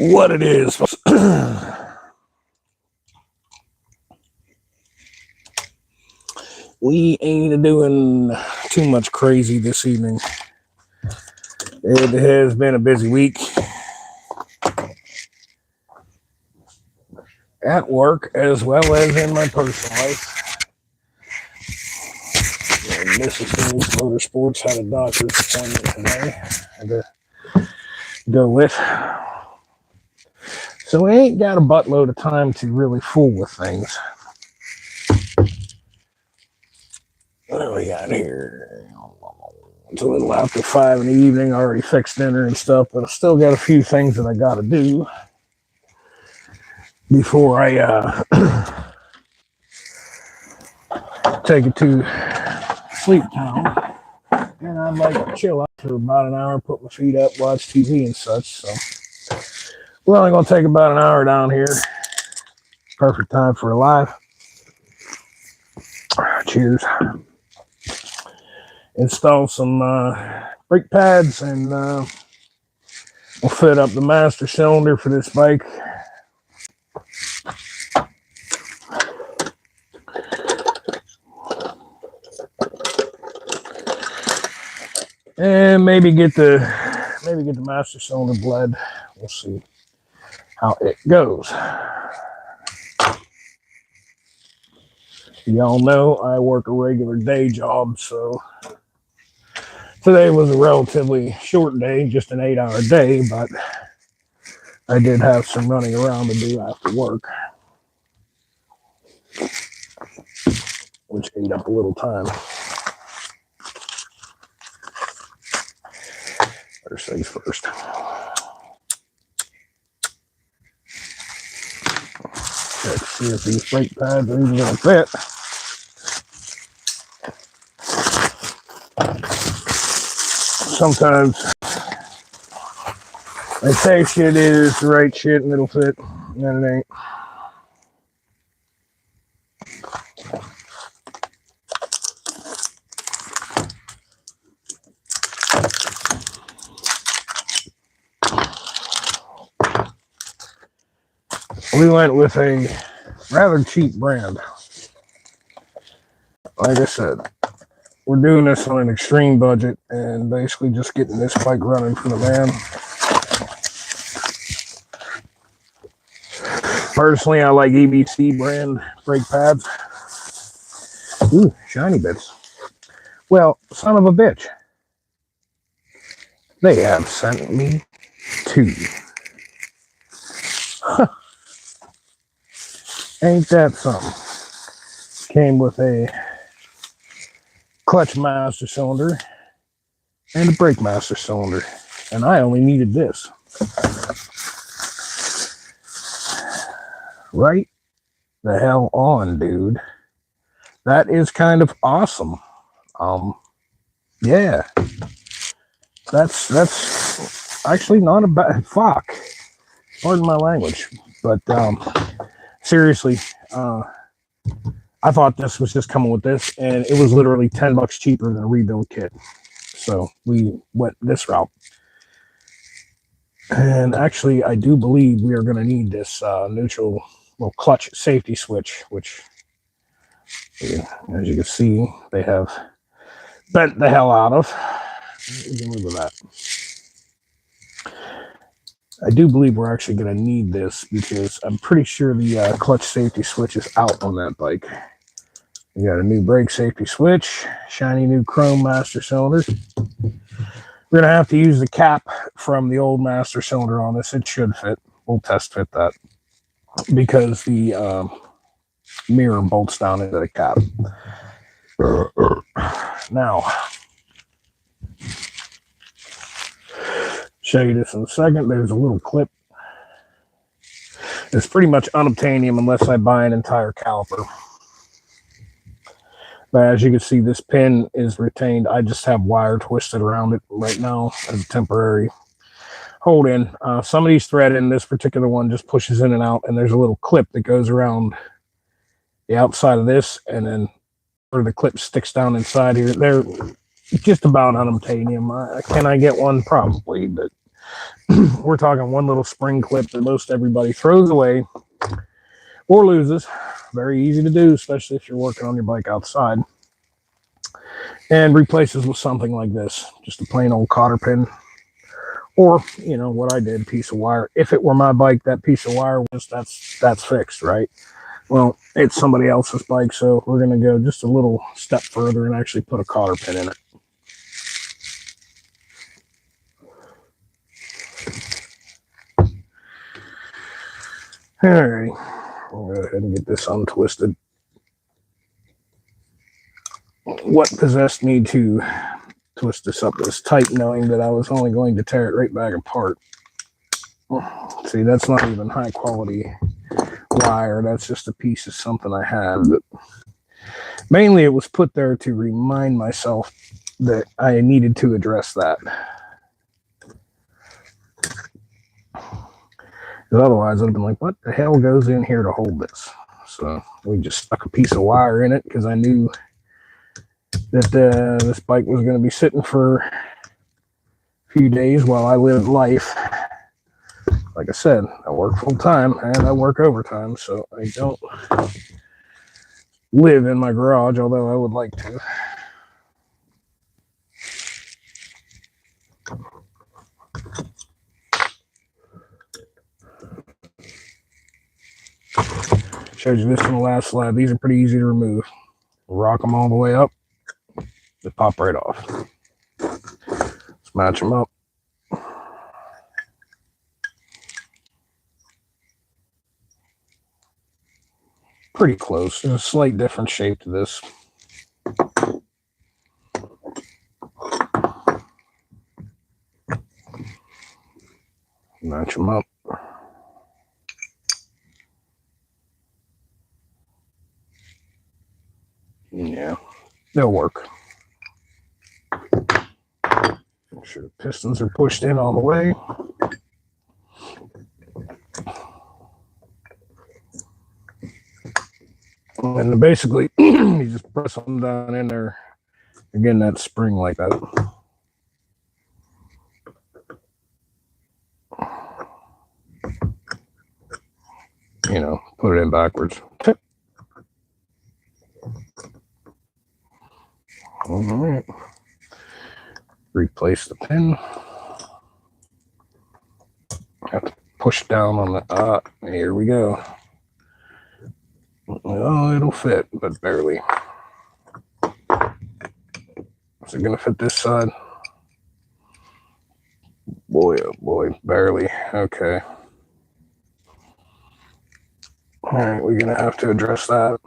what it is. We ain't doing too much crazy this evening. It has been a busy week at work as well as in my personal life. And Mrs. Hills Motorsports had a doctor's appointment today. I had to go with. So we ain't got a buttload of time to really fool with things. What do we got here? It's a little after 5 in the evening. I already fixed dinner and stuff, but I still got a few things that I got to do before I take it to sleep town. And I'd like to chill out for about an hour, put my feet up, watch TV and such. So we're only going to take about an hour down here. Perfect time for a live. Cheers. Install some brake pads and we'll fit up the master cylinder for this bike. And maybe get the master cylinder bled. We'll see how it goes. Y'all know I work a regular day job, so today was a relatively short day, just an 8-hour day, but I did have some running around to do after work, which ate up a little time. First things first. Let's see if these brake pads are even going to fit. Sometimes they say shit is the right shit and it'll fit, and then it ain't. We went with a rather cheap brand. Like I said, we're doing this on an extreme budget and basically just getting this bike running for the van. Personally, I like EBC brand brake pads. Ooh, shiny bits. Well, son of a bitch. They have sent me 2. Huh. Ain't that something? Came with a clutch master cylinder and a brake master cylinder, and I only needed this. Right the hell on, dude. That is kind of awesome. Yeah, that's actually not a bad fuck. Pardon my language, but seriously, I thought this was just coming with this, and it was literally $10 cheaper than a rebuild kit. So we went this route. And actually, I do believe we are going to need this neutral clutch safety switch, which, as you can see, they have bent the hell out of. Look at that. I do believe we're actually going to need this because I'm pretty sure the clutch safety switch is out on that bike. We got a new brake safety switch, shiny new chrome master cylinder. We're going to have to use the cap from the old master cylinder on this. It should fit. We'll test fit that because the mirror bolts down into the cap. Now, show you this in a second. There's a little clip. It's pretty much unobtainium unless I buy an entire caliper. But as you can see, this pin is retained. I just have wire twisted around it right now as a temporary hold in. Some of these thread in, this particular one just pushes in and out, and there's a little clip that goes around the outside of this, and then where the clip sticks down inside here. They're just about unobtainium. Can I get one? Probably, but We're talking one little spring clip that most everybody throws away or loses. Very easy to do, especially if you're working on your bike outside. And replaces with something like this, just a plain old cotter pin. Or, you know, what I did, piece of wire. If it were my bike, that piece of wire was, that's fixed, right? Well, it's somebody else's bike, so we're going to go just a little step further and actually put a cotter pin in it. Alrighty, we'll go ahead and get this untwisted. What possessed me to twist this up this tight, knowing that I was only going to tear it right back apart? See, that's not even high quality wire. That's just a piece of something I had. But mainly, it was put there to remind myself that I needed to address that. Because otherwise, I'd have been like, what the hell goes in here to hold this? So we just stuck a piece of wire in it because I knew that this bike was going to be sitting for a few days while I lived life. Like I said, I work full time and I work overtime, so I don't live in my garage, although I would like to. Showed you this in the last slide. These are pretty easy to remove. Rock them all the way up. They pop right off. Let's match them up. Pretty close. There's a slight different shape to this. Match them up. Yeah, they'll work. Make sure the pistons are pushed in all the way. And basically, you just press them down in there. Again, that spring like that. You know, put it in backwards. All right. Replace the pin. Have to push down on the, here we go. Oh, it'll fit, but barely. Is it going to fit this side? Boy, oh boy, barely. Okay. All right, we're going to have to address that.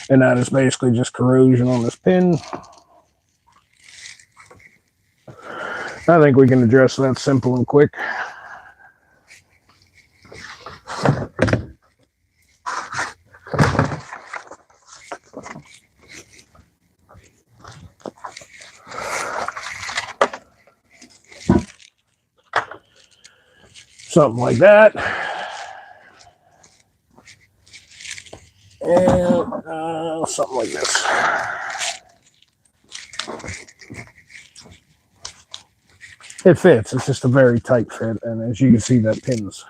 And that is basically just corrosion on this pin. I think we can address that simple and quick. Something like that. And something like this. It fits. It's just a very tight fit. And as you can see, that pin's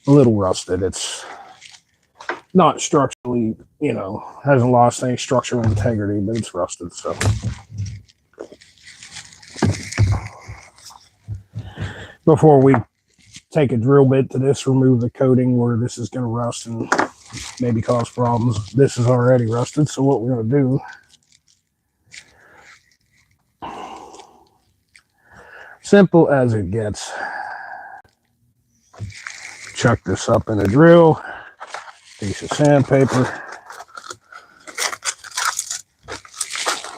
a little rusted. It's not structurally, you know, hasn't lost any structural integrity, but it's rusted. So before we take a drill bit to this, remove the coating where this is going to rust and maybe cause problems. This is already rusted, so what we're going to do, simple as it gets, chuck this up in a drill, piece of sandpaper,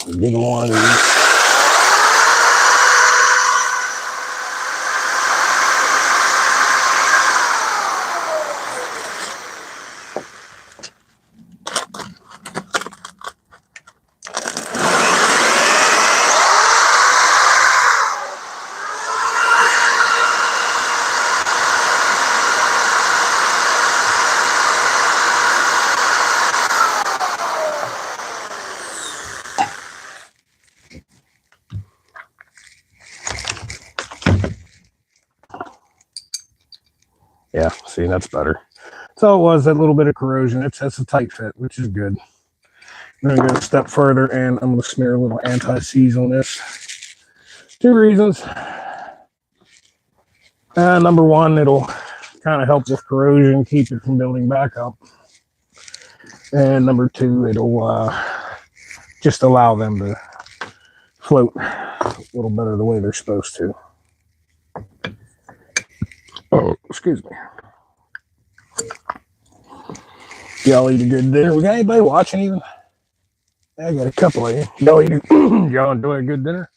get one of these. Yeah, see, that's better. So it was that little bit of corrosion. That's a tight fit, which is good. I'm going to go a step further, and I'm going to smear a little anti-seize on this. 2 reasons. Number one, it'll kind of help with corrosion, keep it from building back up. And number 2, it'll just allow them to float a little better the way they're supposed to. Oh, excuse me. Y'all eat a good dinner. We got anybody watching even? I got a couple of you. Y'all enjoy a good dinner?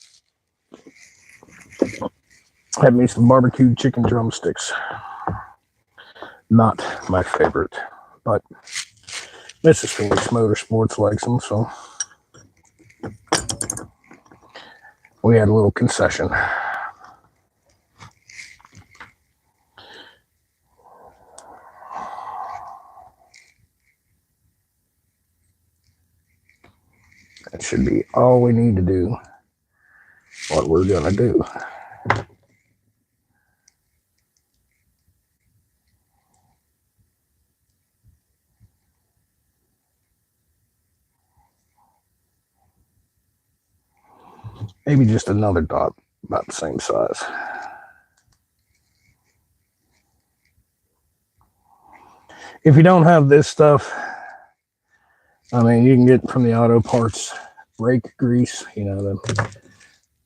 Had me some barbecued chicken drumsticks. Not my favorite, but Mrs. Phoenix Motorsports likes them, so we had a little concession. That should be all we need to do. What we're gonna do. Maybe just another dot about the same size. If you don't have this stuff, I mean, you can get from the auto parts brake grease, you know, the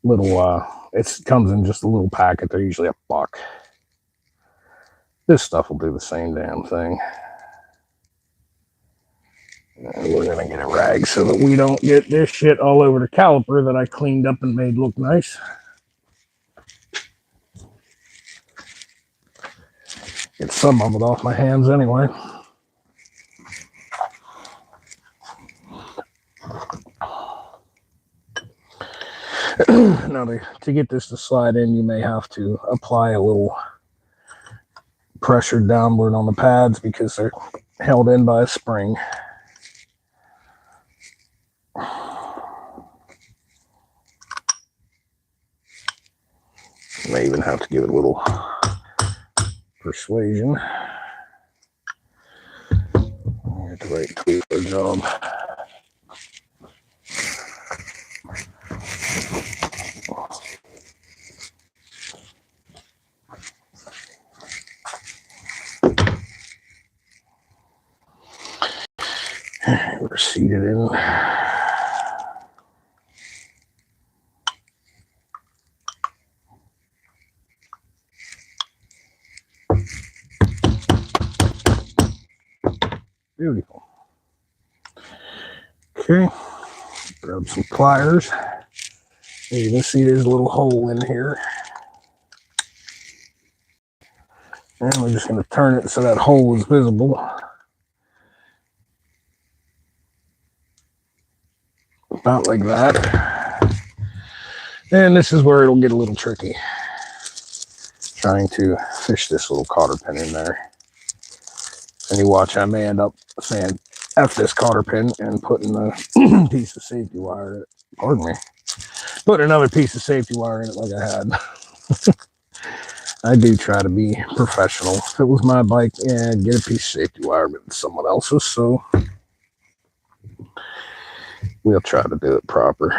little, it comes in just a little packet. They're usually $1. This stuff will do the same damn thing. And we're going to get a rag so that we don't get this shit all over the caliper that I cleaned up and made look nice. Get some of it off my hands anyway. Now, to get this to slide in, you may have to apply a little pressure downward on the pads because they're held in by a spring. You may even have to give it a little persuasion. Get the right tweezer job. We're seated in. Beautiful. Okay, grab some pliers. As you can see, there's a little hole in here. And we're just going to turn it so that hole is visible. About like that. And this is where it'll get a little tricky. Trying to fish this little cotter pin in there. And you watch, I may end up saying F this cotter pin and putting a piece of safety wire in it. Pardon me. Put another piece of safety wire in it like I had. I do try to be professional. If it was my bike, yeah, I'd get a piece of safety wire, but it's someone else's, so we'll try to do it proper.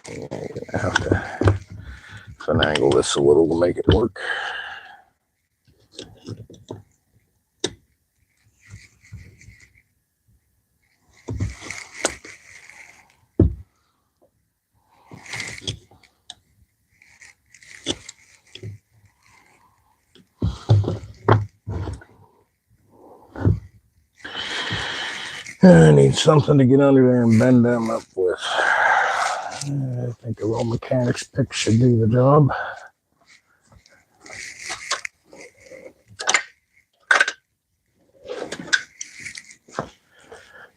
Yeah, you're gonna have to finagle this a little to make it work. I need something to get under there and bend them up with. I think a little mechanics pick should do the job.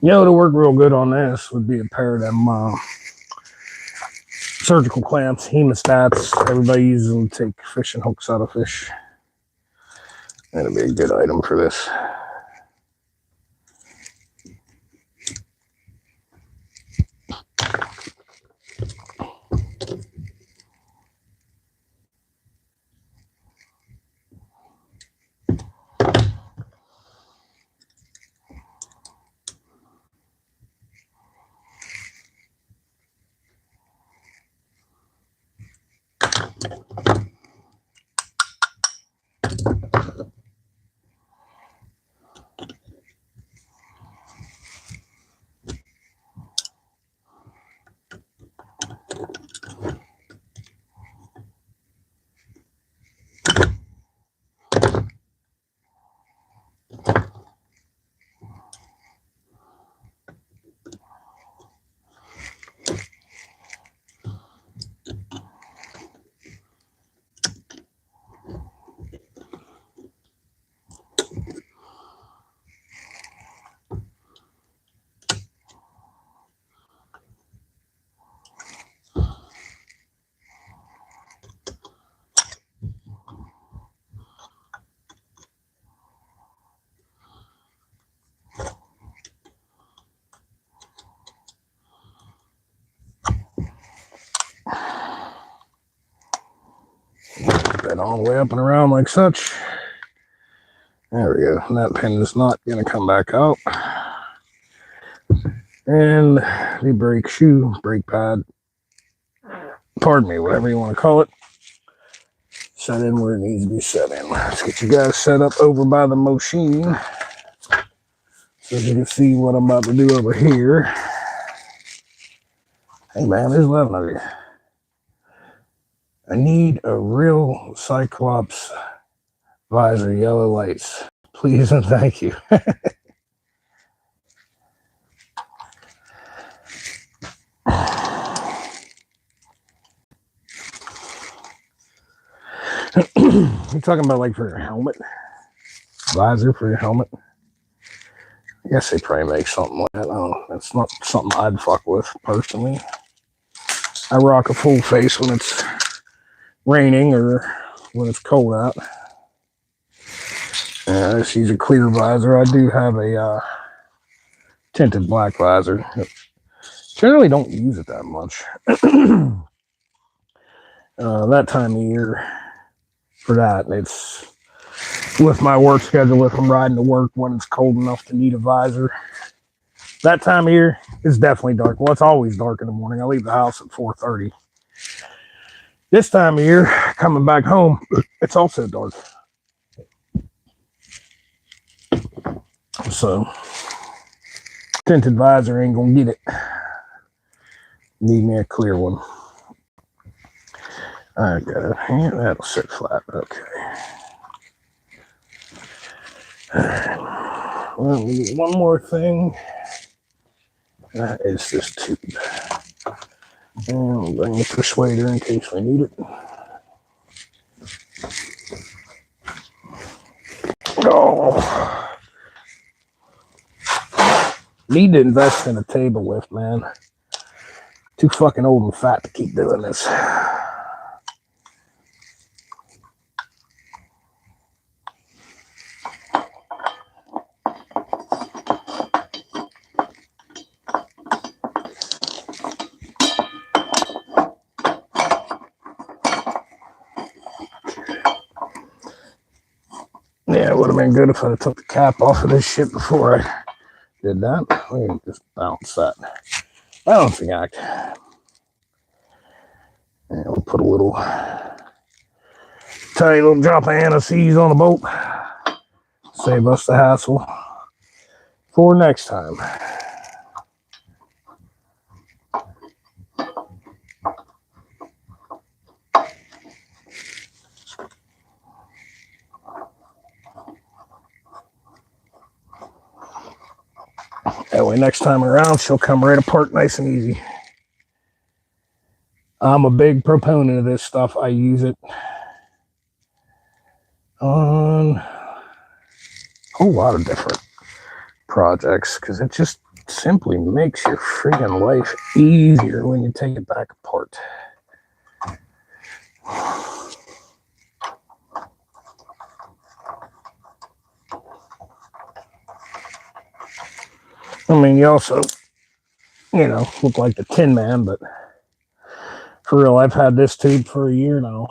You know, to work real good on this would be a pair of them surgical clamps, hemostats. Everybody uses them to take fishing hooks out of fish. That'd be a good item for this. That all the way up and around like such. There we go. And that pin is not going to come back out. And the brake pad, pardon me, whatever you want to call it, set in where it needs to be set in. Let's get you guys set up over by the machine so you can see what I'm about to do over here. Hey man, there's 11 of you. I need a real Cyclops visor, yellow lights. Please and thank you. You're talking about like for your helmet? Visor for your helmet? I guess they probably make something like that. I don't know. That's not something I'd fuck with personally. I rock a full face when it's raining or when it's cold out. I just use a clear visor. I do have a tinted black visor. Generally don't use it that much. That time of year for that, it's with my work schedule, if I'm riding to work when it's cold enough to need a visor. That time of year, it's definitely dark. Well, it's always dark in the morning. I leave the house at 4:30. This time of year, coming back home, it's also dark. So, tinted visor ain't gonna get it. Need me a clear one. I got it. Yeah, that'll sit flat. Okay. Alright. Well, we need one more thing. That is this tube. And we'll bring the persuader in case we need it. Oh. Need to invest in a table lift, man. Too fucking old and fat to keep doing this. Yeah, it would have been good if I took the cap off of this shit before I did that. We can just bounce that. Balancing act. And we'll put a little tiny little drop of anise on the bolt. Save us the hassle for next time. That way next time around, she'll come right apart nice and easy. I'm a big proponent of this stuff. I use it on a whole lot of different projects because it just simply makes your freaking life easier when you take it back apart. I mean, you also, look like the Tin Man, but for real, I've had this tube for a year now.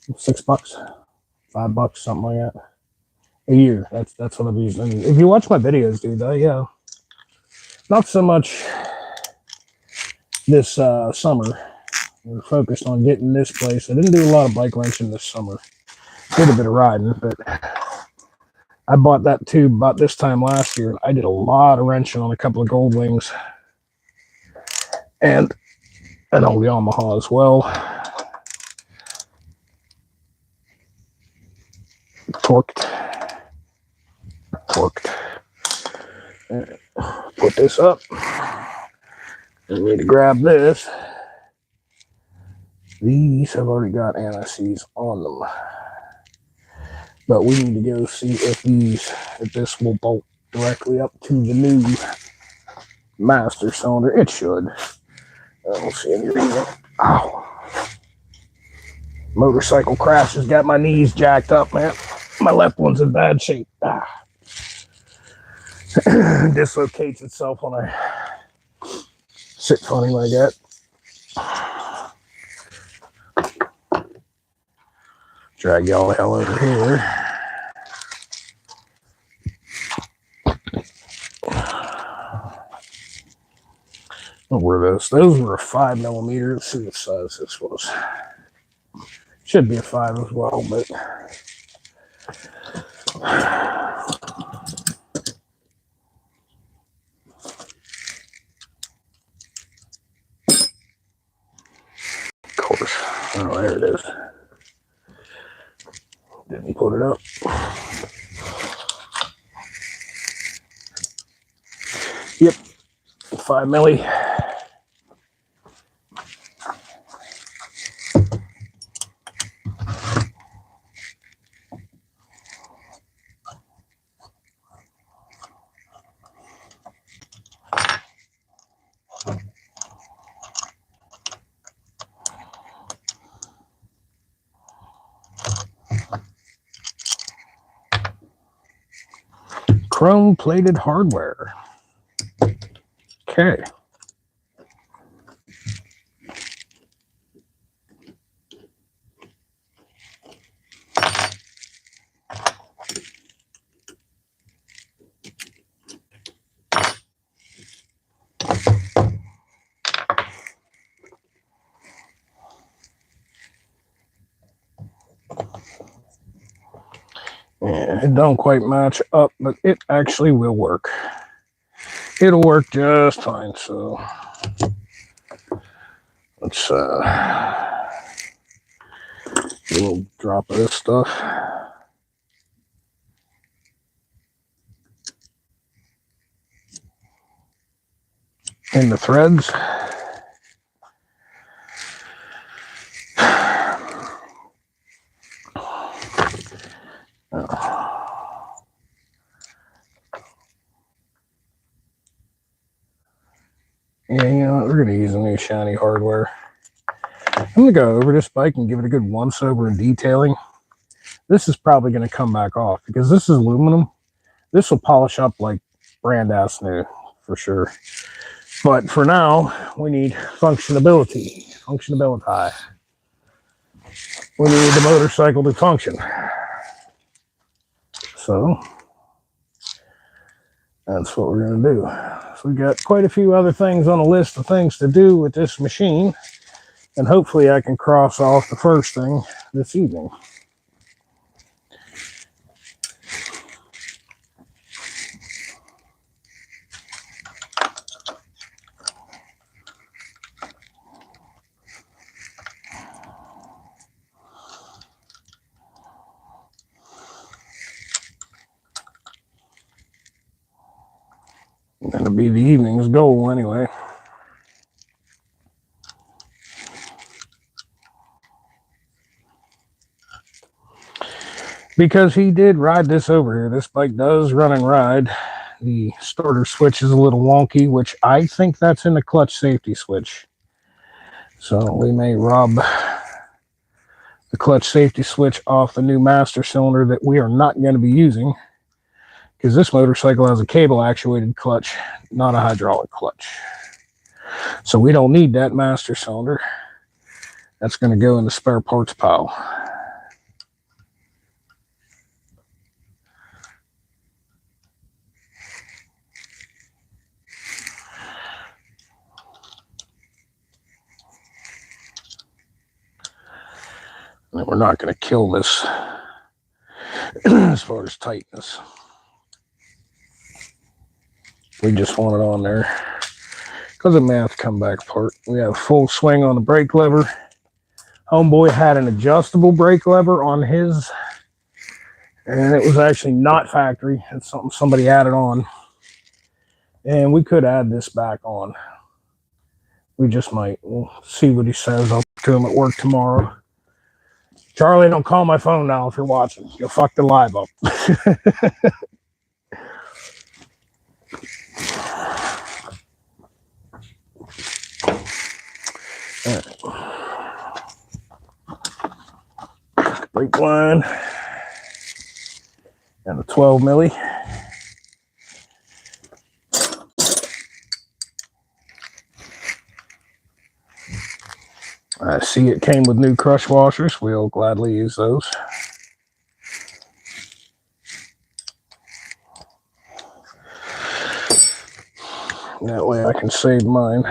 $6, $5, something like that. A year. That's what I've used. And if you watch my videos, dude, not so much this summer, We were focused on getting this place. I didn't do a lot of bike wrenching this summer. Did a bit of riding, but I bought that tube about this time last year. I did a lot of wrenching on a couple of Gold Wings and an old Yamaha as well. Torqued. Put this up. I need to grab this. These have already got anti-seize on them. But we need to go see if this will bolt directly up to the new master cylinder. It should. I don't see any reason. Ow. Motorcycle crash has got my knees jacked up, man. My left one's in bad shape. Dislocates itself when I sit funny like that. Drag y'all the hell over here. What were those? Those were a 5mm. Let's see what size this was. Should be a 5 as well, but of course. Oh, there it is. Didn't put it up. Yep, 5mm. Chrome plated hardware. Okay. Yeah, it don't quite match up, but it actually will work. It'll work just fine. So let's a little drop of this stuff in the threads. Yeah, you know what? We're going to use a new shiny hardware. I'm going to go over this bike and give it a good once over and detailing. This is probably going to come back off because this is aluminum. This will polish up like brand ass new for sure. But for now, we need functionability. Functionability. We need the motorcycle to function. So that's what we're going to do. So we've got quite a few other things on the list of things to do with this machine. And hopefully I can cross off the first thing this evening. That'll be the evening's goal anyway. Because he did ride this over here. This bike does run and ride. The starter switch is a little wonky, which I think that's in the clutch safety switch. So we may rub the clutch safety switch off the new master cylinder that we are not going to be using. Because this motorcycle has a cable actuated clutch, not a hydraulic clutch. So we don't need that master cylinder. That's going to go in the spare parts pile. And we're not going to kill this as far as tightness. We just want it on there because it may have to come back apart. We have full swing on the brake lever. Homeboy had an adjustable brake lever on his, and it was actually not factory. It's something somebody added on, and we could add this back on. We just might. We'll see what he says. I'll talk to him at work tomorrow. Charlie, don't call my phone now if you're watching. You'll fuck the live up. Brake line and a 12 milli. I see it came with new crush washers. We'll gladly use those. That way I can save mine.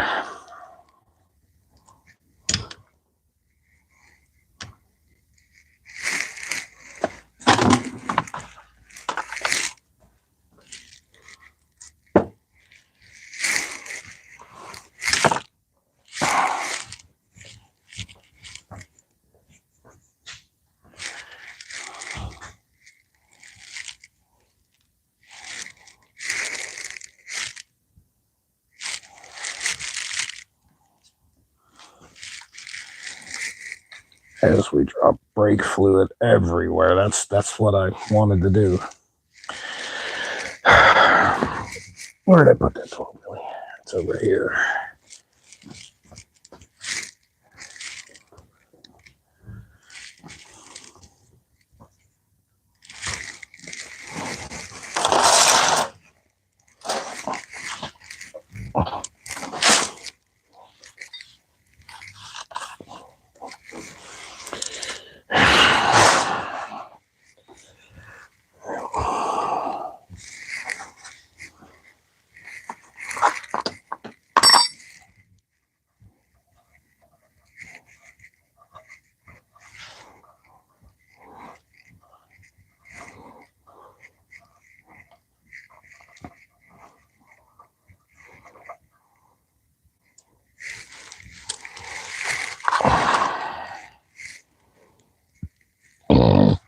As we drop brake fluid everywhere. That's what I wanted to do. Where did I put that 12 milli? It's over here.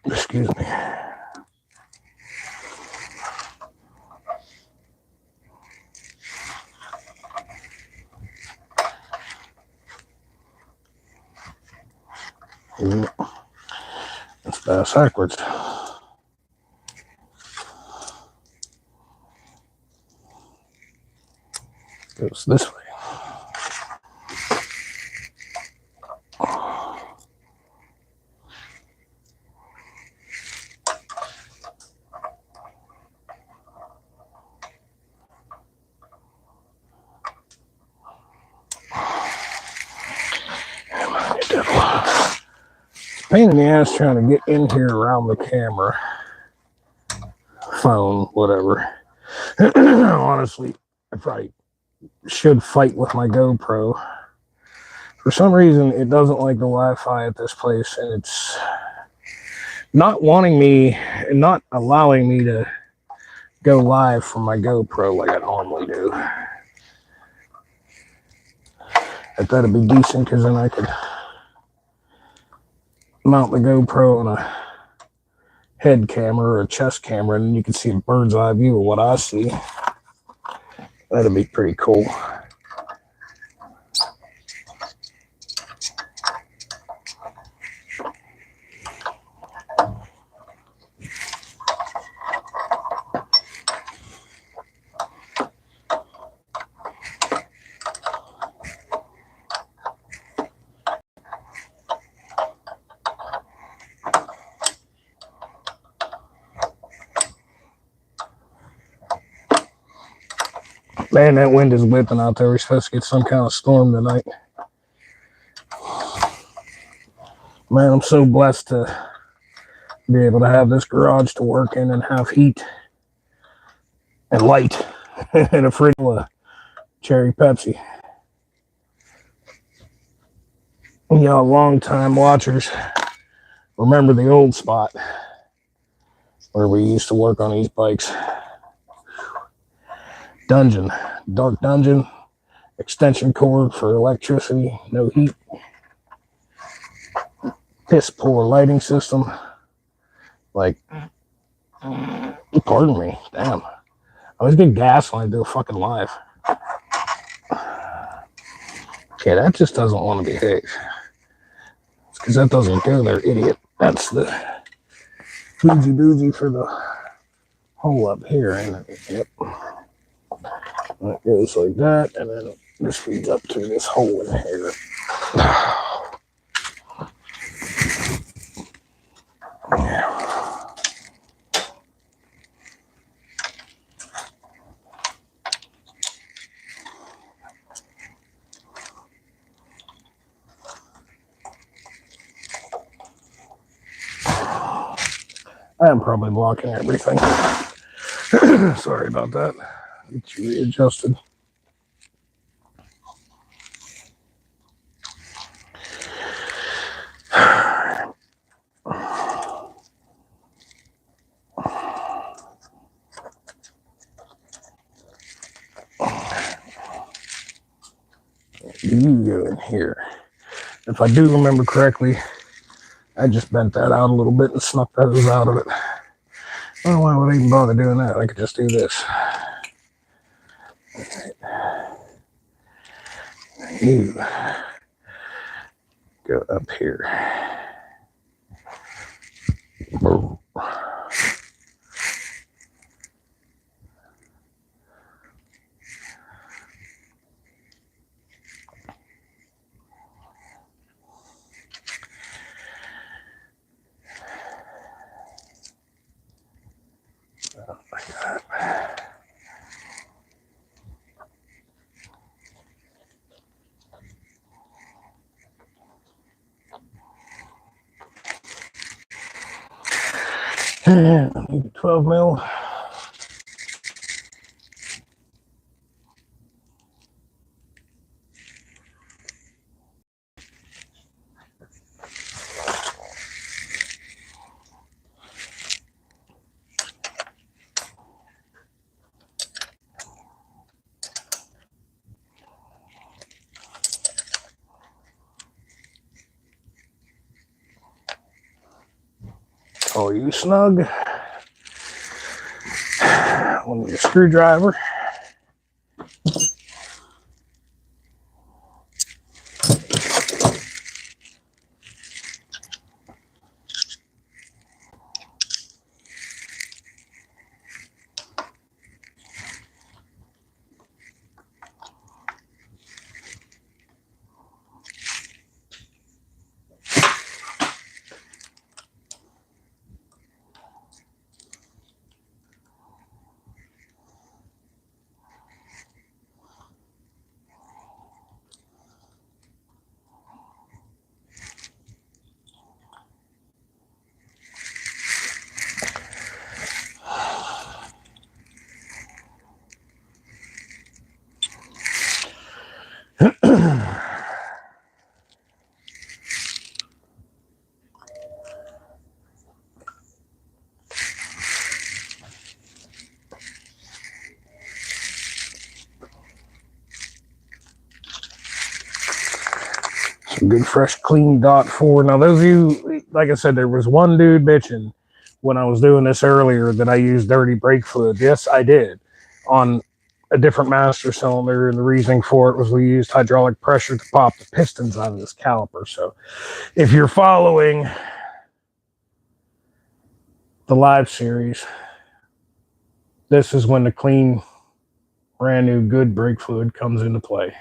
Excuse me. Let's pass backwards. Goes this way. Pain in the ass trying to get in here around the camera, phone, whatever. Honestly, I probably should fight with my GoPro. For some reason, it doesn't like the Wi-Fi at this place, and it's not wanting me and not allowing me to go live from my GoPro like I normally do. I thought it'd be decent because then I could mount the GoPro on a head camera or a chest camera, and you can see a bird's eye view of what I see. That'd be pretty cool. Man, that wind is whipping out there. We're supposed to get some kind of storm tonight. Man, I'm so blessed to be able to have this garage to work in and have heat and light and a fridge full of cherry Pepsi. Y'all long time watchers remember the old spot where we used to work on these bikes. Dungeon, dark dungeon, extension cord for electricity, no heat, piss poor lighting system. Like, pardon me, damn. I always get gas when I do a fucking live. Okay, that just doesn't want to behave. It's because that doesn't go there, idiot. That's the boozy boozy for the hole up here, ain't it? Yep. And it goes like that, and then this feeds up through this hole in here. I am probably blocking everything. Sorry about that. Get you readjusted. You go in here. If I do remember correctly, I just bent that out a little bit and snuck those out of it. Well, why would I even bother doing that? I could just do this. You go up here. Like that. And I need a 12 mil. Oh, you snug. One with a screwdriver. Some good, fresh, clean .4. Now, those of you, like I said, there was one dude bitching when I was doing this earlier that I used dirty brake fluid. Yes, I did on a different master cylinder, and the reasoning for it was we used hydraulic pressure to pop the pistons out of this caliper. So if you're following the live series, this is when the clean, brand new, good brake fluid comes into play.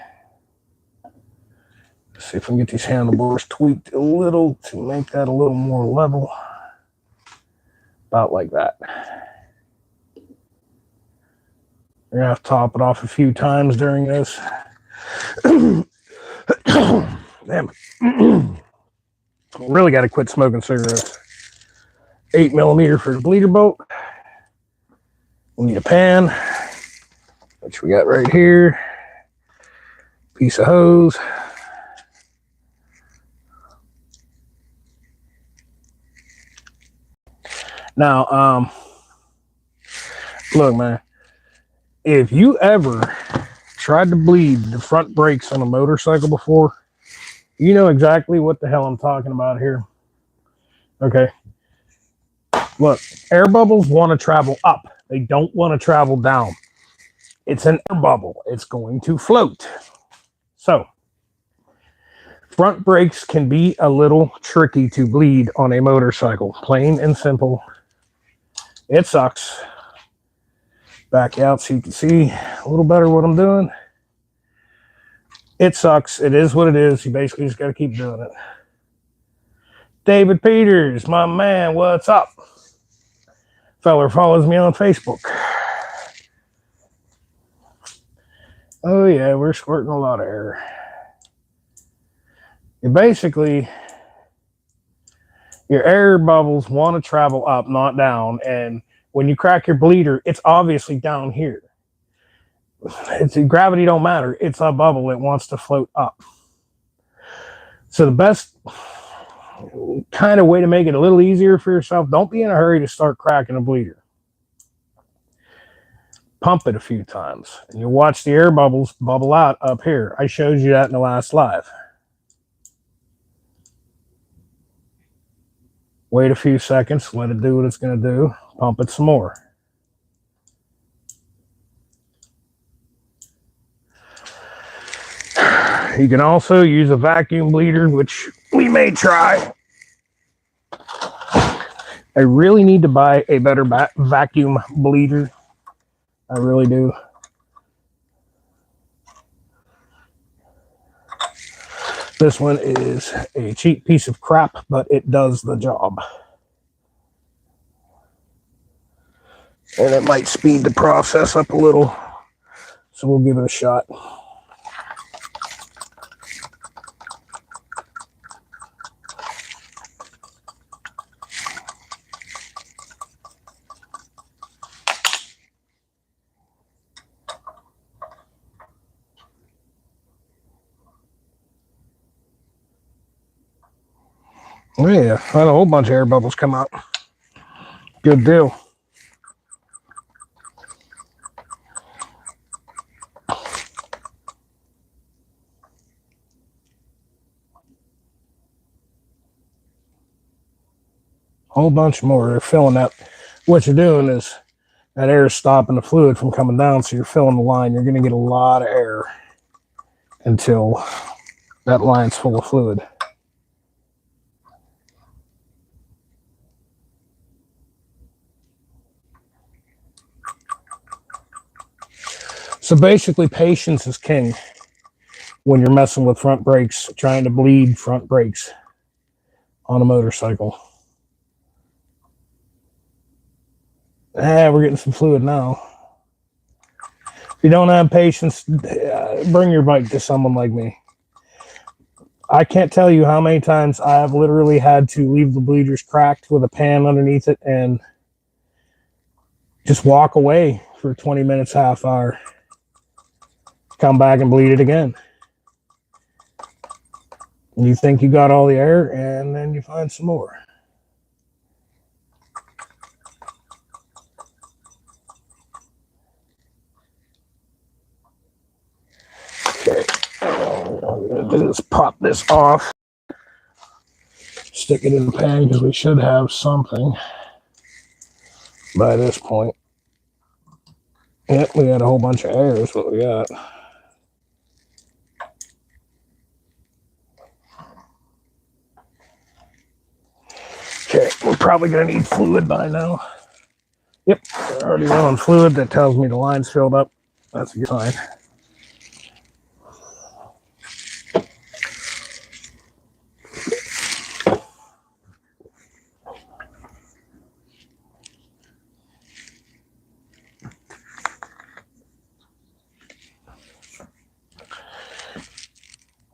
Let's see if I can get these handlebars tweaked a little to make that a little more level. About like that. We're gonna have to top it off a few times during this. Damn. Really got to quit smoking cigarettes. 8mm for the bleeder bolt. We need a pan, which we got right here. Piece of hose. Now, look, man, if you ever tried to bleed the front brakes on a motorcycle before, you know exactly what the hell I'm talking about here. Okay. Look, air bubbles want to travel up. They don't want to travel down. It's an air bubble. It's going to float. So, front brakes can be a little tricky to bleed on a motorcycle. Plain and simple. It sucks. Back out so you can see a little better what I'm doing. It sucks. It is what it is. You basically just got to keep doing it. David Peters, my man, what's up? Feller follows me on Facebook. Oh yeah, we're squirting a lot of air. And basically, your air bubbles want to travel up, not down. And when you crack your bleeder, it's obviously down here. Gravity don't matter. It's a bubble. It wants to float up. So the best kind of way to make it a little easier for yourself, don't be in a hurry to start cracking a bleeder. Pump it a few times, and you'll watch the air bubbles bubble out up here. I showed you that in the last live. Wait a few seconds, let it do what it's going to do. Pump it some more. You can also use a vacuum bleeder, which we may try. I really need to buy a better vacuum bleeder. I really do. This one is a cheap piece of crap, but it does the job. And it might speed the process up a little. So we'll give it a shot. Oh yeah, I had a whole bunch of air bubbles come out. Good deal. Whole bunch more. They're filling up. What you're doing is that air is stopping the fluid from coming down, so you're filling the line. You're going to get a lot of air until that line's full of fluid. So basically, patience is king when you're messing with front brakes, trying to bleed front brakes on a motorcycle. We're getting some fluid now. If you don't have patience, bring your bike to someone like me. I can't tell you how many times I have literally had to leave the bleeders cracked with a pan underneath it and just walk away for 20 minutes, half hour. Come back and bleed it again. You think you got all the air, and then you find some more. Okay, all I'm going to do is pop this off. Stick it in the pan because we should have something by this point. Yep, we got a whole bunch of air is what we got. Okay, we're probably going to need fluid by now. Yep, we're already running fluid. That tells me the line's filled up. That's a good sign.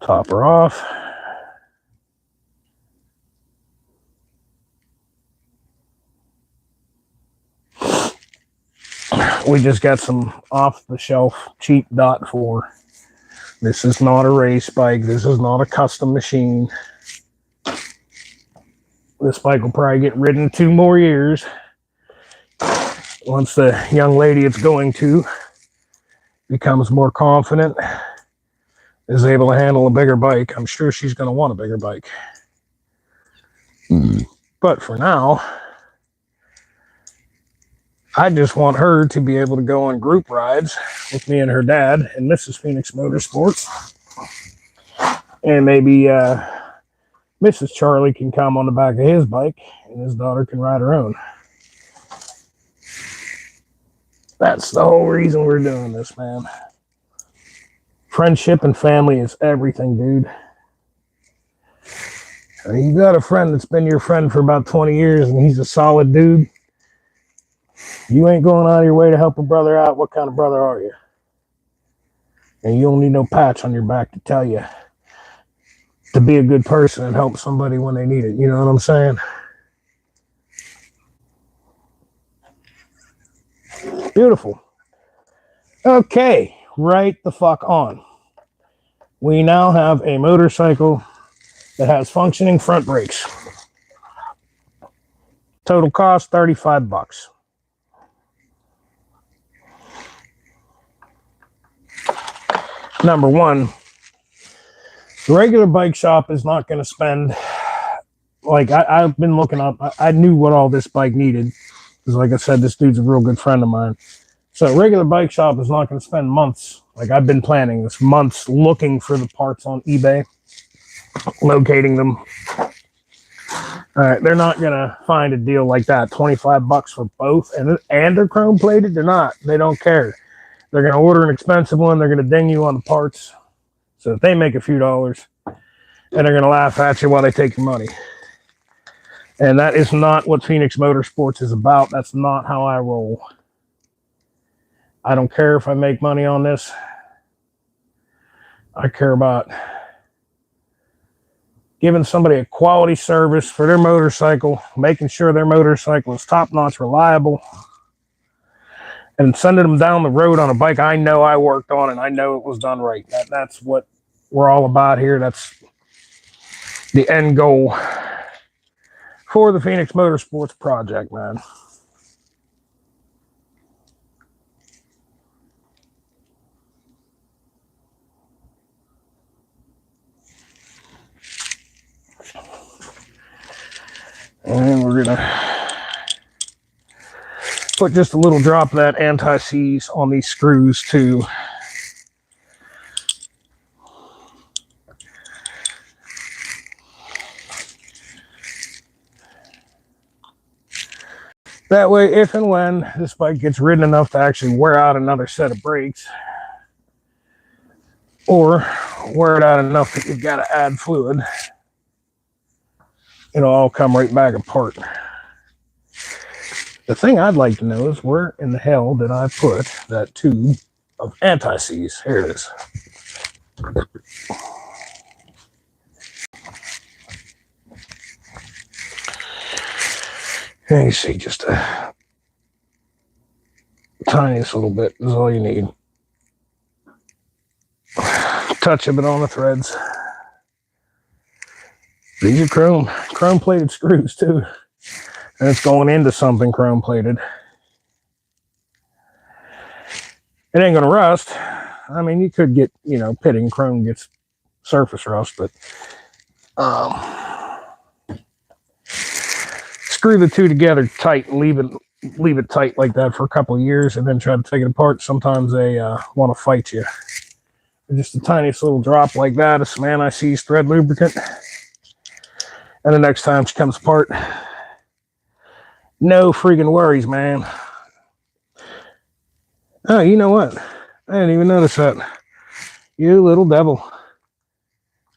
Top her off. We just got some off-the-shelf cheap .4. This is not a race bike. This is not a custom machine. This bike will probably get ridden 2 more years Once the young lady it's going to becomes more confident, is able to handle a bigger bike, I'm sure she's going to want a bigger bike. But for now, I just want her to be able to go on group rides with me and her dad and Mrs. Phoenix Motorsports. And maybe Mrs. Charlie can come on the back of his bike and his daughter can ride her own. That's the whole reason we're doing this, man. Friendship and family is everything, dude. You got a friend that's been your friend for about 20 years and he's a solid dude. You ain't going out of your way to help a brother out. What kind of brother are you? And you don't need no patch on your back to tell you to be a good person and help somebody when they need it. You know what I'm saying? Beautiful. Okay, right the fuck on. We now have a motorcycle that has functioning front brakes. Total cost $35. Number one, the regular bike shop is not going to spend, like I've been looking up, I knew what all this bike needed. Because like I said, this dude's a real good friend of mine. So a regular bike shop is not going to spend months, like I've been planning this, months looking for the parts on eBay, locating them. All right, they're not going to find a deal like that. $25 for both, and they're chrome plated. They're not. They don't care. They're going to order an expensive one. They're going to ding you on the parts so that they make a few dollars, and they're going to laugh at you while they take your money. And that is not what Phoenix Motorsports is about. That's not how I roll. I don't care if I make money on this. I care about giving somebody a quality service for their motorcycle, making sure their motorcycle is top-notch reliable, and sending them down the road on a bike I know I worked on and I know it was done right. That's what we're all about here. That's the end goal for the Phoenix Motorsports project, man. And we're gonna put just a little drop of that anti-seize on these screws too. That way, if and when this bike gets ridden enough to actually wear out another set of brakes, or wear it out enough that you've got to add fluid, it'll all come right back apart. The thing I'd like to know is where in the hell did I put that tube of anti-seize? Here it is. And you see, just a tiniest little bit is all you need. Touch of it on the threads. These are chrome plated screws too. And it's going into something chrome plated. It ain't gonna rust. I mean, you could get, pitting chrome gets surface rust, but screw the two together tight and leave it tight like that for a couple of years and then try to take it apart. Sometimes they want to fight you. Just the tiniest little drop like that of some anti-seize thread lubricant. And the next time she comes apart, no freaking worries, man. Oh, you know what? I didn't even notice that. You little devil.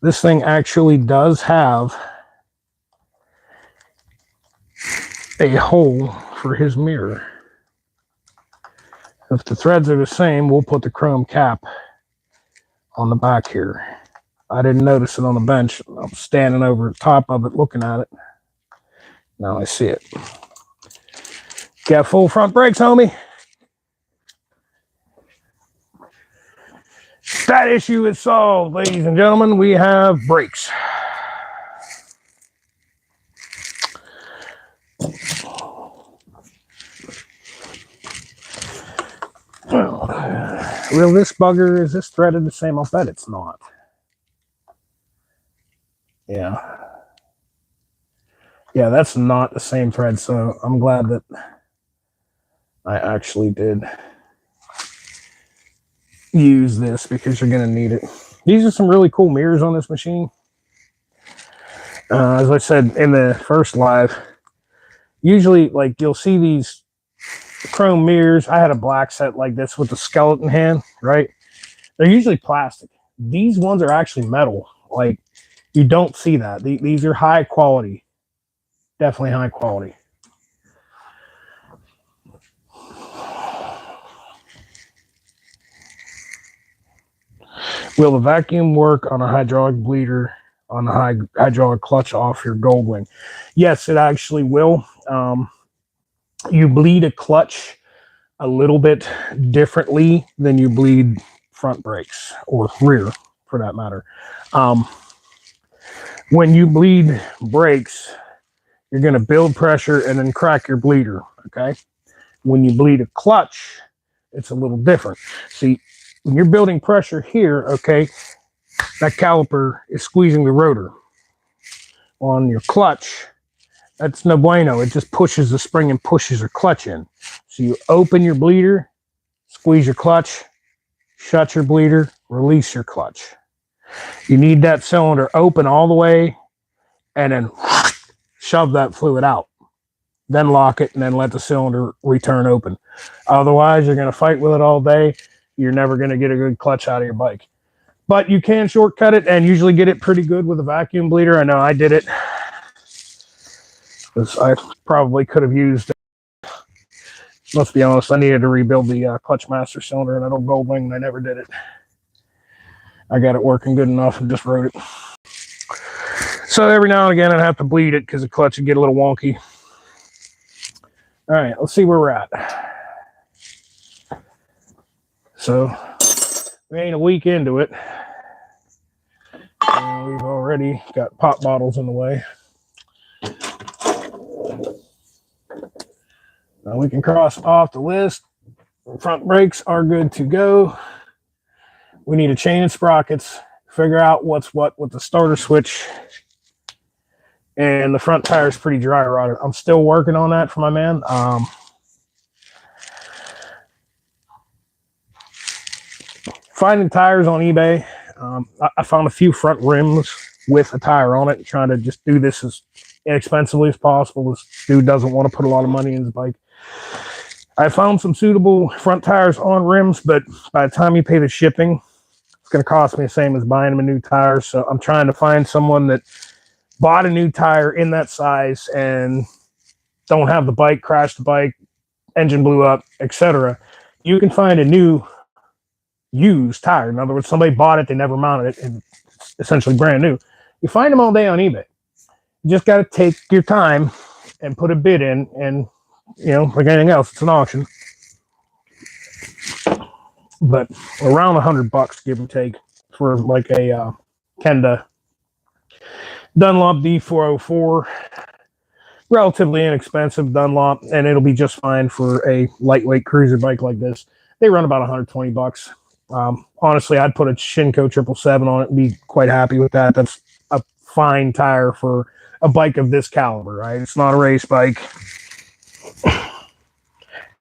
This thing actually does have a hole for his mirror. If the threads are the same, we'll put the chrome cap on the back here. I didn't notice it on the bench. I'm standing over the top of it looking at it. Now I see it. Got full front brakes, homie. That issue is solved, ladies and gentlemen. We have brakes. Will this bugger, is this threaded the same? I'll bet it's not. Yeah. Yeah, that's not the same thread, so I'm glad that I actually did use this because you're going to need it. These are some really cool mirrors on this machine. As I said in the first live, usually like you'll see these chrome mirrors. I had a black set like this with the skeleton hand, right? They're usually plastic. These ones are actually metal. Like, you don't see that. These are high quality. Definitely high quality. Will the vacuum work on a hydraulic bleeder on the hydraulic clutch off your Goldwing? Yes, it actually will. You bleed a clutch a little bit differently than you bleed front brakes or rear, for that matter. When you bleed brakes, you're going to build pressure and then crack your bleeder, okay? When you bleed a clutch, it's a little different. See, when you're building pressure here, okay, that caliper is squeezing the rotor. On your clutch, that's no bueno. It just pushes the spring and pushes your clutch in. So you open your bleeder, squeeze your clutch, shut your bleeder, release your clutch. You need that cylinder open all the way and then shove that fluid out. Then lock it and then let the cylinder return open. Otherwise, you're going to fight with it all day. You're never going to get a good clutch out of your bike. But you can shortcut it and usually get it pretty good with a vacuum bleeder. I know I did it. I probably could have used, let's be honest, I needed to rebuild the clutch master cylinder in an old Goldwing, and I never did it. I got it working good enough and just wrote it. So every now and again, I'd have to bleed it because the clutch would get a little wonky. All right, let's see where we're at. So we ain't a week into it. And we've already got pop bottles in the way. Now we can cross off the list. Front brakes are good to go. We need a chain and sprockets. Figure out what's what with the starter switch. And the front tire is pretty dry rotted. I'm still working on that for my man. Finding tires on eBay. I found a few front rims with a tire on it, trying to just do this as inexpensively as possible. This dude doesn't want to put a lot of money in his bike. I found some suitable front tires on rims, but by the time you pay the shipping, it's going to cost me the same as buying them a new tire. So I'm trying to find someone that bought a new tire in that size and don't have the bike, crashed the bike, engine blew up, etc. You can find a new used tire. In other words, somebody bought it, they never mounted it, and it's essentially brand new. You find them all day on eBay. You just got to take your time and put a bid in, and you know, like anything else, it's an auction. But around $100, give or take, for like a Kenda Dunlop D404, relatively inexpensive Dunlop, and it'll be just fine for a lightweight cruiser bike like this. They run about $120. Honestly, I'd put a Shinko 777 on it and be quite happy with that. That's a fine tire for a bike of this caliber, right? It's not a race bike.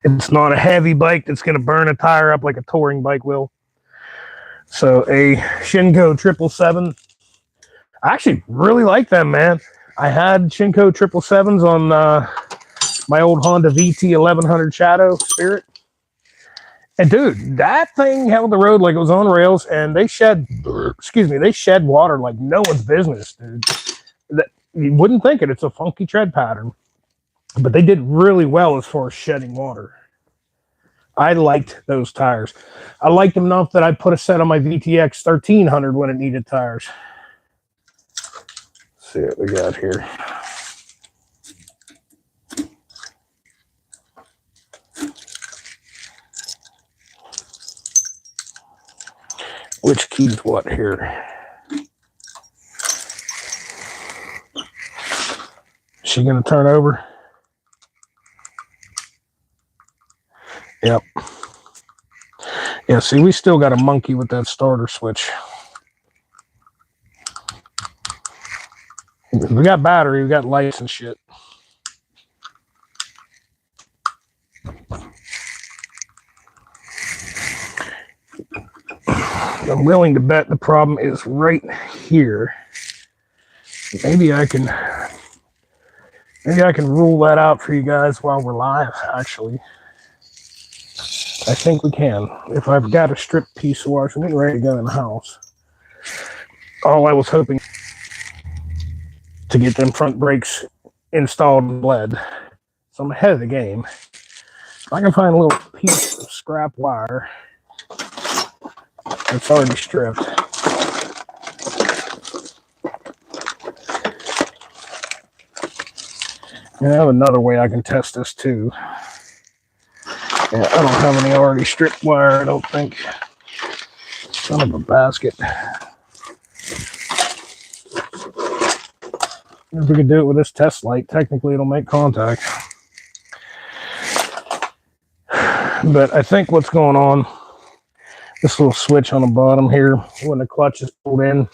It's not a heavy bike that's going to burn a tire up like a touring bike will. So a Shinko 777. I actually really like them, man. I had Shinko 777s on my old Honda VT 1100 Shadow Spirit. And dude, that thing held the road like it was on rails, and they shed water like no one's business, dude. You wouldn't think it. It's a funky tread pattern. But they did really well as far as shedding water. I liked those tires. I liked them enough that I put a set on my VTX 1300 when it needed tires. Let's see what we got here. Which key's what here? Is she going to turn over? Yep. Yeah, see, we still got a monkey with that starter switch. We got battery, we got lights and shit. I'm willing to bet the problem is right here. Maybe I can rule that out for you guys while we're live, actually. I think we can. If I've got a strip piece of wire, I'm getting ready to go in the house. All I was hoping to get them front brakes installed and bled. So I'm ahead of the game. If I can find a little piece of scrap wire that's already stripped. And I have another way I can test this too. Yeah, I don't have any already stripped wire, I don't think. Son of a basket. If we could do it with this test light, technically it'll make contact. But I think what's going on, this little switch on the bottom here, when the clutch is pulled in,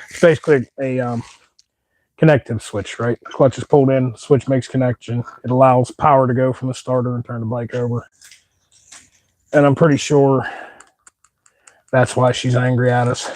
it's basically a connective switch, right? The clutch is pulled in, switch makes connection. It allows power to go from the starter and turn the bike over. And I'm pretty sure that's why she's angry at us.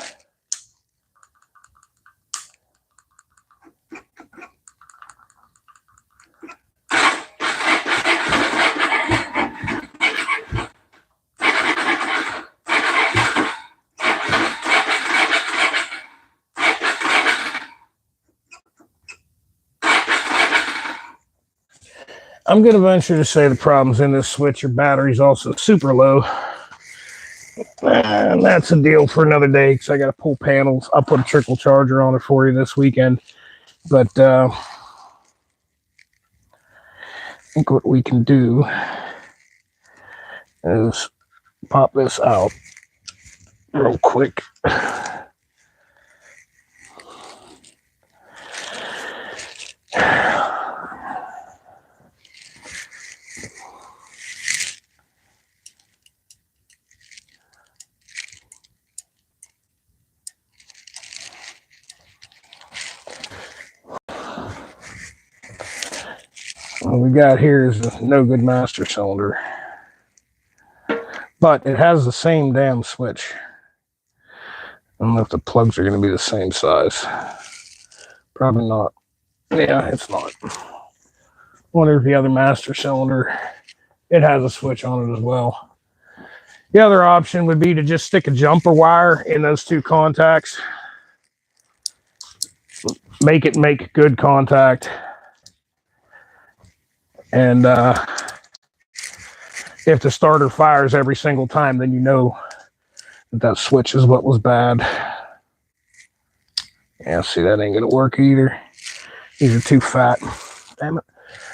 I'm going to venture to say the problem's in this switch. Your battery's also super low. And that's a deal for another day because I got to pull panels. I'll put a trickle charger on it for you this weekend. But I think what we can do is pop this out real quick. What we got here is a no good master cylinder, but it has the same damn switch. I don't know if the plugs are going to be the same size. Probably not. Yeah, it's not. Wonder if the other master cylinder, it has a switch on it as well. The other option would be to just stick a jumper wire in those two contacts. Make it make good contact. And if the starter fires every single time, then you know that switch is what was bad. Yeah, see, that ain't gonna work either. These are too fat. Damn it.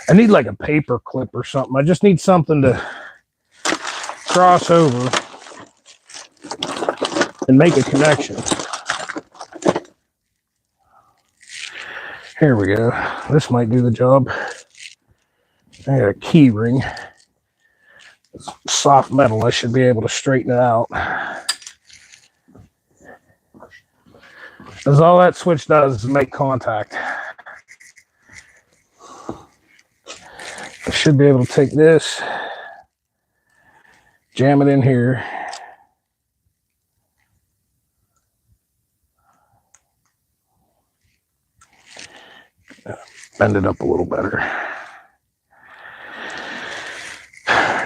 I need like a paper clip or something. I just need something to cross over and make a connection. Here we go. This might do the job. I got a key ring. It's soft metal. I should be able to straighten it out. Because all that switch does is make contact. I should be able to take this, jam it in here. Bend it up a little better.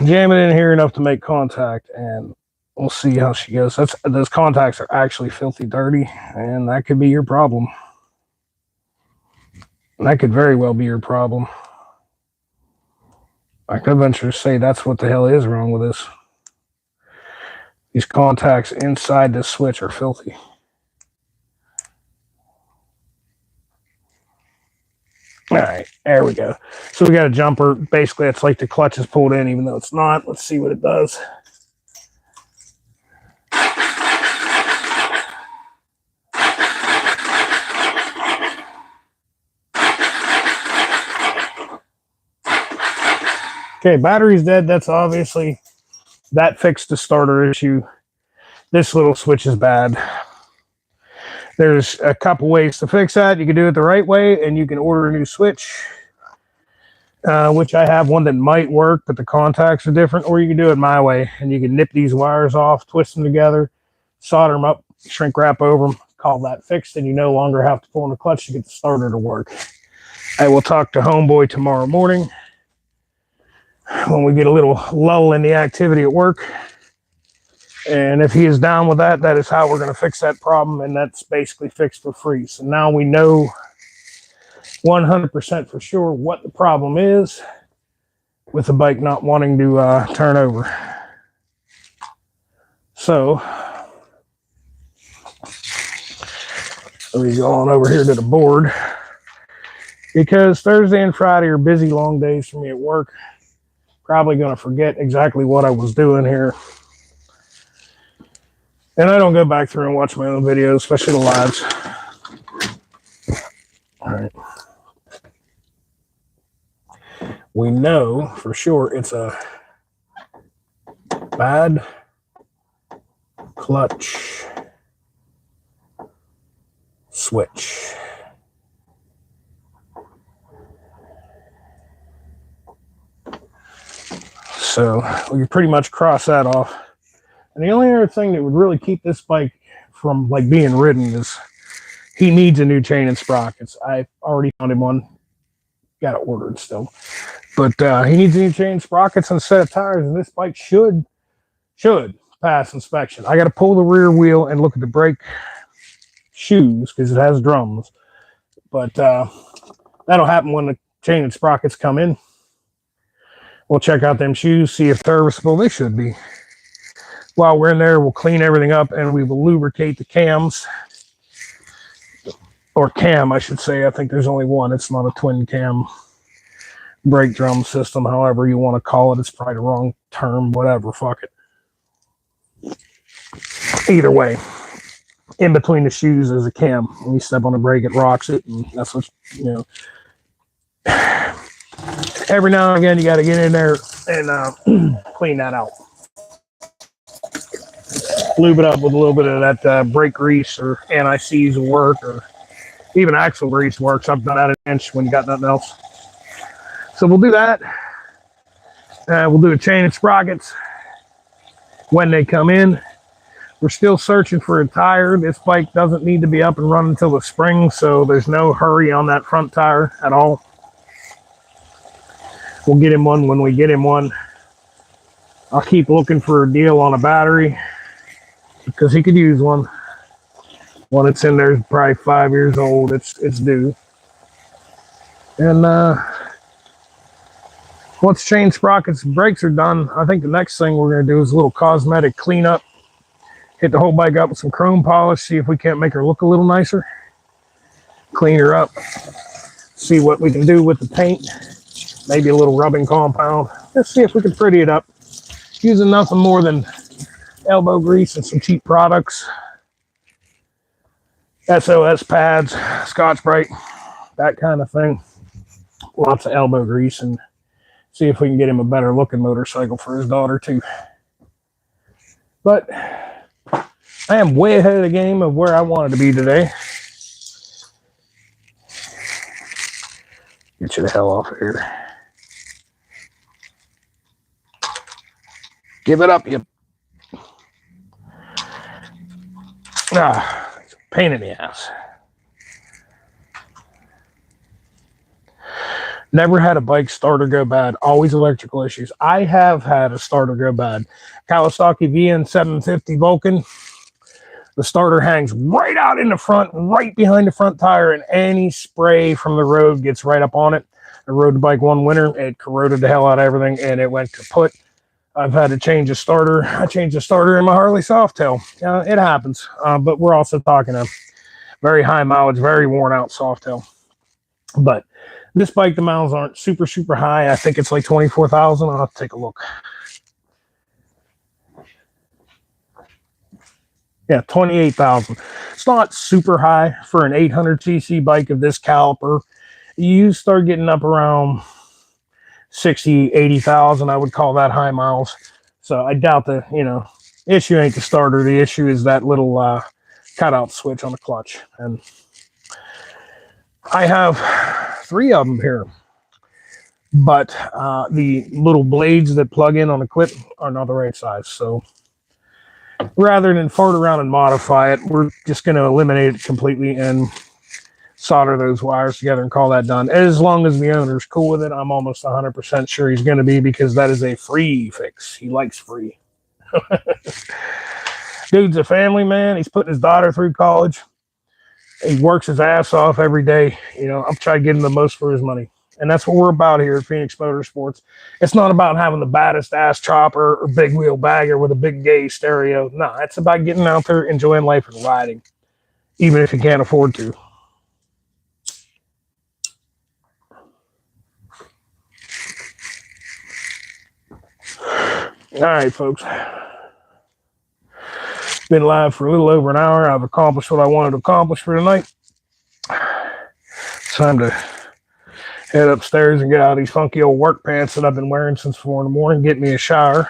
Jam it in here enough to make contact, and we'll see how she goes. Those contacts are actually filthy dirty, and that could be your problem. That could very well be your problem. I could venture to say that's what the hell is wrong with this. These contacts inside this switch are filthy. All right, there we go. So we got a jumper. Basically, it's like the clutch is pulled in, even though it's not. Let's see what it does. Okay, battery's dead. That's obviously, that fixed the starter issue. This little switch is bad. There's a couple ways to fix that. You can do it the right way, and you can order a new switch, which I have one that might work, but the contacts are different, or you can do it my way, and you can nip these wires off, twist them together, solder them up, shrink wrap over them, call that fixed, and you no longer have to pull on the clutch to get the starter to work. I will talk to Homeboy tomorrow morning when we get a little lull in the activity at work. And if he is down with that, that is how we're going to fix that problem. And that's basically fixed for free. So now we know 100% for sure what the problem is with the bike not wanting to turn over. So let me go on over here to the board, because Thursday and Friday are busy, long days for me at work. Probably going to forget exactly what I was doing here. And I don't go back through and watch my own videos, especially the lives. All right. We know for sure it's a bad clutch switch. So we can pretty much cross that off. And the only other thing that would really keep this bike from like being ridden is he needs a new chain and sprockets. I've already found him one. Got it ordered still. But he needs a new chain and sprockets and a set of tires, and this bike should pass inspection. I got to pull the rear wheel and look at the brake shoes because it has drums. But that'll happen when the chain and sprockets come in. We'll check out them shoes, see if they're serviceable. They should be. While we're in there, we'll clean everything up and we will lubricate the cams. Or cam, I should say. I think there's only one. It's not a twin cam brake drum system, however you want to call it. It's probably the wrong term, whatever, fuck it. Either way, in between the shoes is a cam. When you step on the brake, it rocks it, and that's what, you know. Every now and again, you got to get in there and clean that out. Lube it up with a little bit of that brake grease or anti-seize will work, or even axle grease works. I've done that an inch when you got nothing else. So we'll do that. We'll do a chain and sprockets when they come in. We're still searching for a tire. This bike doesn't need to be up and running until the spring, so there's no hurry on that front tire at all. We'll get him one when we get him one. I'll keep looking for a deal on a battery because he could use one. One that's in there is probably 5 years old. It's due. And once chain sprockets and brakes are done, I think the next thing we're going to do is a little cosmetic cleanup. Hit the whole bike up with some chrome polish, see if we can't make her look a little nicer. Clean her up. See what we can do with the paint. Maybe a little rubbing compound. Let's see if we can pretty it up. Using nothing more than elbow grease and some cheap products. SOS pads, Scotch-Brite, that kind of thing. Lots of elbow grease, and see if we can get him a better looking motorcycle for his daughter too. But I am way ahead of the game of where I wanted to be today. Get you the hell off of here. Give it up, you. It's a pain in the ass. Never had a bike starter go bad. Always electrical issues. I have had a starter go bad. Kawasaki VN750 Vulcan. The starter hangs right out in the front, right behind the front tire, and any spray from the road gets right up on it. I rode the bike one winter. It corroded the hell out of everything, and it went kaput. I've had to change a starter. I changed a starter in my Harley Softail. It happens, but we're also talking a very high mileage, very worn out Softail. But this bike, the miles aren't super, super high. I think it's like 24,000. I'll have to take a look. Yeah, 28,000. It's not super high for an 800cc bike of this caliper. You start getting up around 60, 80,000. I would call that high miles. So I doubt that, The issue ain't the starter. The issue is that little cutout switch on the clutch. And I have 3 of them here. But the little blades that plug in on the clip are not the right size. So rather than fart around and modify it, we're just going to eliminate it completely and solder those wires together and call that done. As long as the owner's cool with it, I'm almost 100% sure he's going to be, because that is a free fix. He likes free. Dude's a family man. He's putting his daughter through college. He works his ass off every day. You know, I'm trying to get him the most for his money. And that's what we're about here at Phoenix Motorsports. It's not about having the baddest ass chopper or big wheel bagger with a big gay stereo. No, it's about getting out there, enjoying life and riding, even if you can't afford to. All right, folks. Been live for a little over an hour. I've accomplished what I wanted to accomplish for tonight. It's time to head upstairs and get out of these funky old work pants that I've been wearing since 4 in the morning, get me a shower,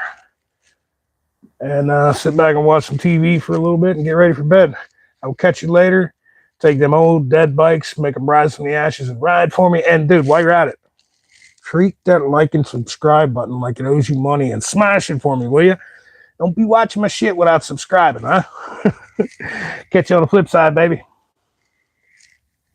and sit back and watch some TV for a little bit and get ready for bed. I'll catch you later. Take them old dead bikes, make them rise from the ashes and ride for me. And dude, while you're at it, treat that like and subscribe button like it owes you money and smash it for me, will you? Don't be watching my shit without subscribing, huh? Catch you on the flip side, baby.